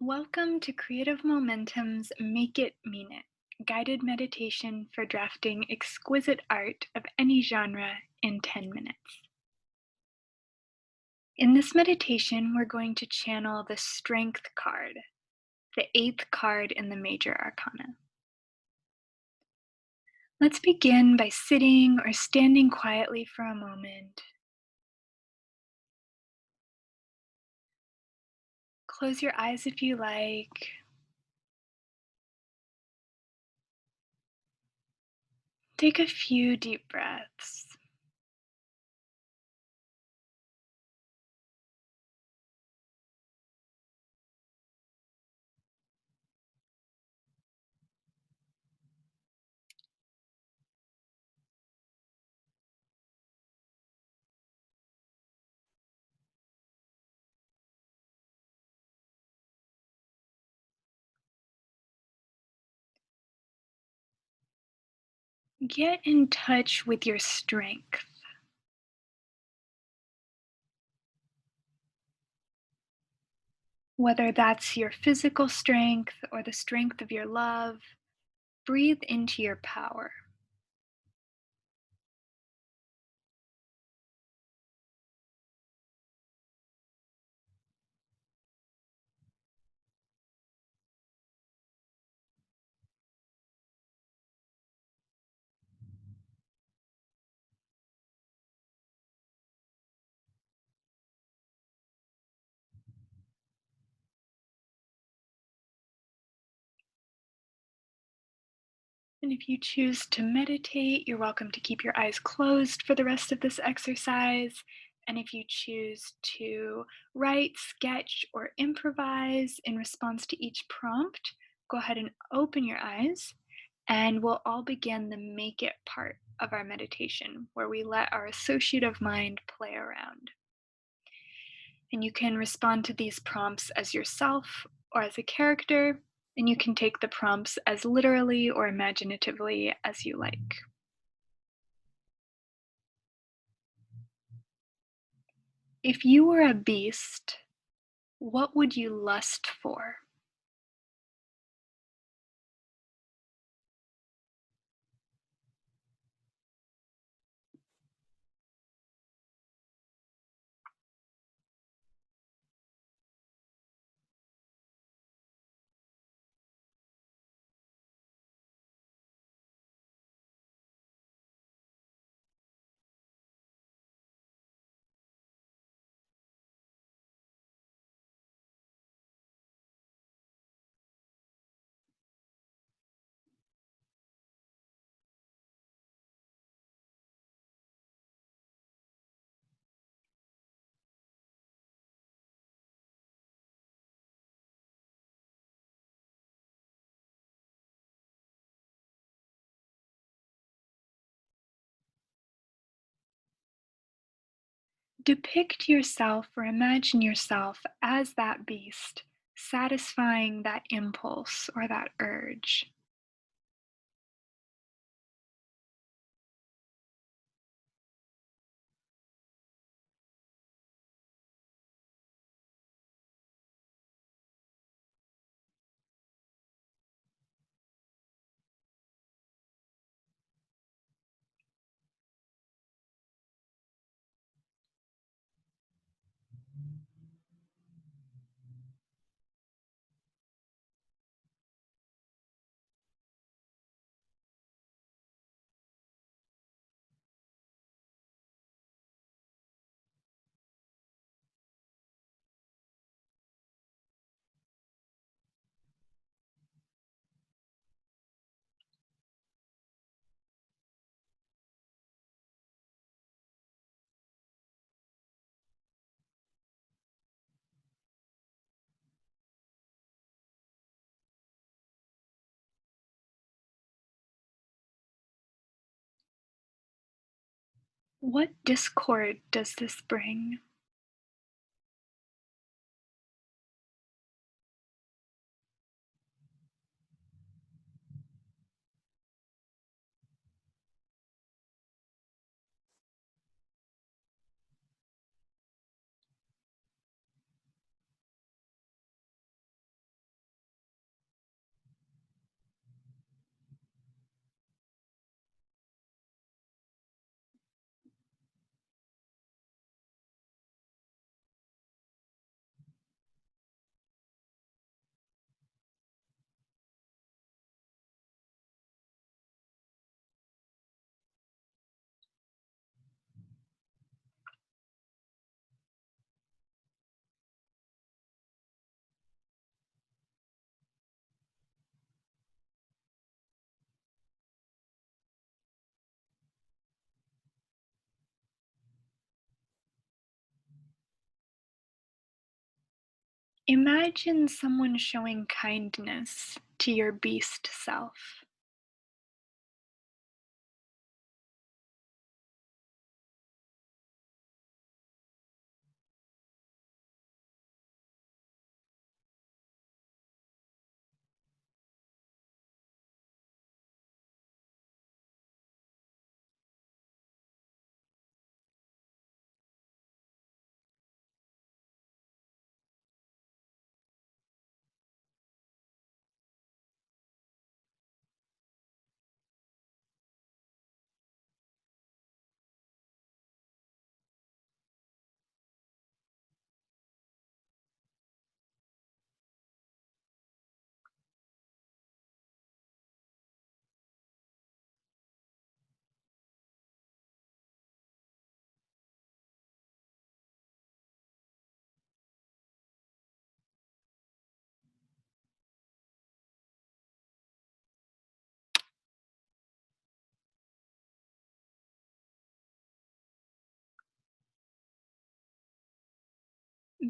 Welcome to Creative Momentum's Make It Mean It, guided meditation for drafting exquisite art of any genre in 10 minutes. In this meditation, we're going to channel the Strength card, the eighth card in the Major Arcana. Let's begin by sitting or standing quietly for a moment. Close your eyes if you like. Take a few deep breaths. Get in touch with your strength. Whether that's your physical strength or the strength of your love, breathe into your power. And if you choose to meditate, you're welcome to keep your eyes closed for the rest of this exercise. And if you choose to write, sketch, or improvise in response to each prompt, go ahead and open your eyes, and we'll all begin the make it part of our meditation, where we let our associative mind play around. And you can respond to these prompts as yourself or as a character, and you can take the prompts as literally or imaginatively as you like. If you were a beast, what would you lust for? Depict yourself or imagine yourself as that beast, satisfying that impulse or that urge. What discord does this bring? Imagine someone showing kindness to your beast self.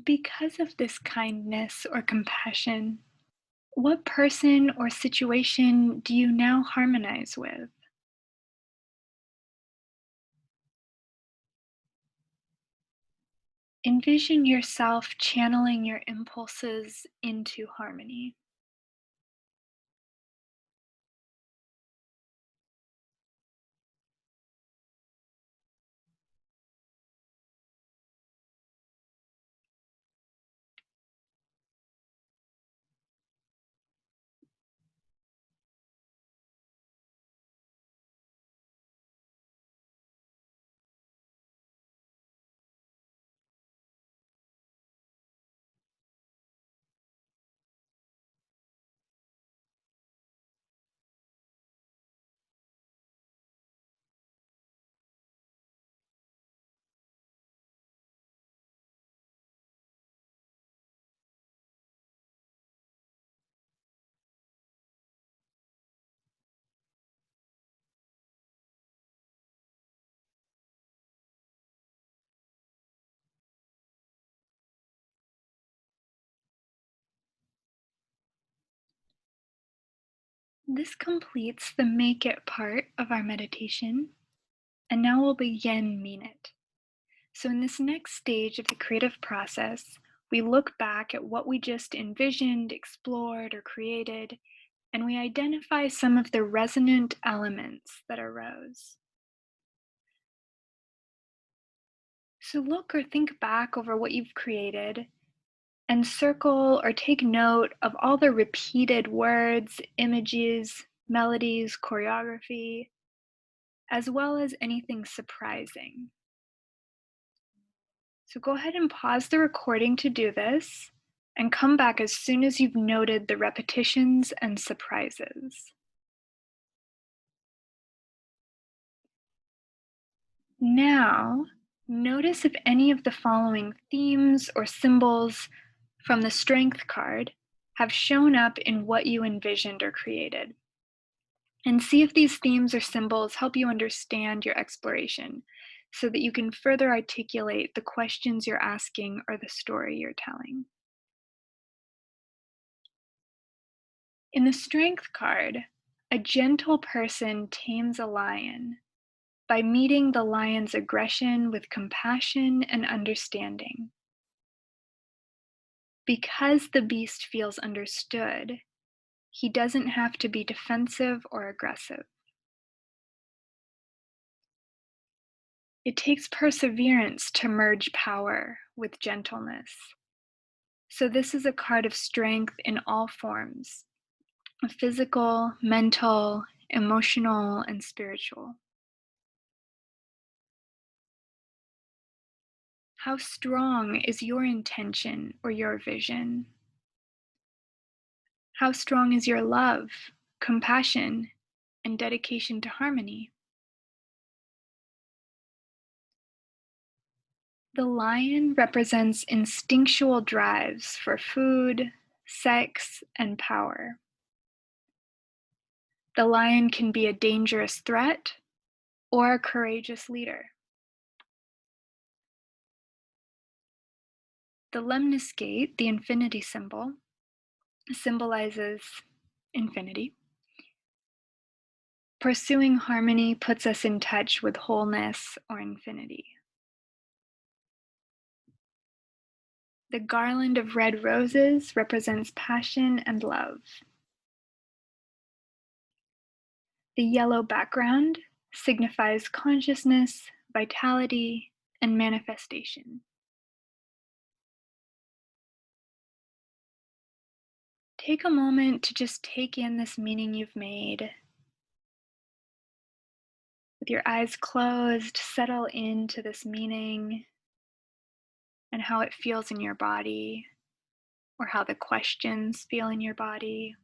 Because of this kindness or compassion, what person or situation do you now harmonize with? Envision yourself channeling your impulses into harmony. This completes the make it part of our meditation, and now we'll begin mean it. So, in this next stage of the creative process, we look back at what we just envisioned, explored, or created, and we identify some of the resonant elements that arose. So, look or think back over what you've created and circle or take note of all the repeated words, images, melodies, choreography, as well as anything surprising. So go ahead and pause the recording to do this and come back as soon as you've noted the repetitions and surprises. Now, notice if any of the following themes or symbols from the Strength card have shown up in what you envisioned or created. And see if these themes or symbols help you understand your exploration so that you can further articulate the questions you're asking or the story you're telling. In the Strength card, a gentle person tames a lion by meeting the lion's aggression with compassion and understanding. Because the beast feels understood, he doesn't have to be defensive or aggressive. It takes perseverance to merge power with gentleness. So, this is a card of strength in all forms: physical, mental, emotional, and spiritual. How strong is your intention or your vision? How strong is your love, compassion, and dedication to harmony? The lion represents instinctual drives for food, sex, and power. The lion can be a dangerous threat or a courageous leader. The lemniscate, the infinity symbol, symbolizes infinity. Pursuing harmony puts us in touch with wholeness or infinity. The garland of red roses represents passion and love. The yellow background signifies consciousness, vitality, and manifestation. Take a moment to just take in this meaning you've made. With your eyes closed, settle into this meaning and how it feels in your body, or how the questions feel in your body.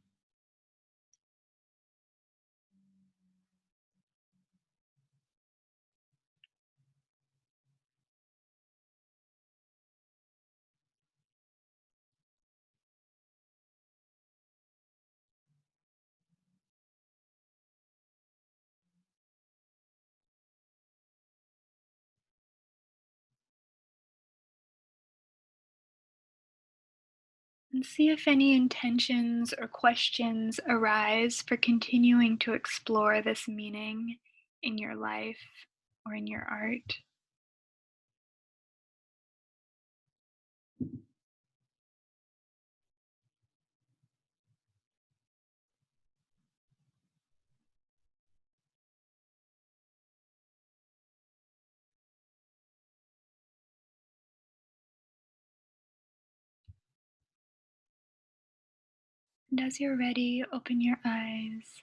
And see if any intentions or questions arise for continuing to explore this meaning in your life or in your art. And as you're ready, open your eyes.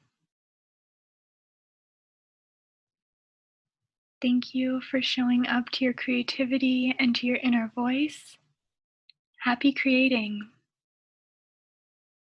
Thank you for showing up to your creativity and to your inner voice. Happy creating.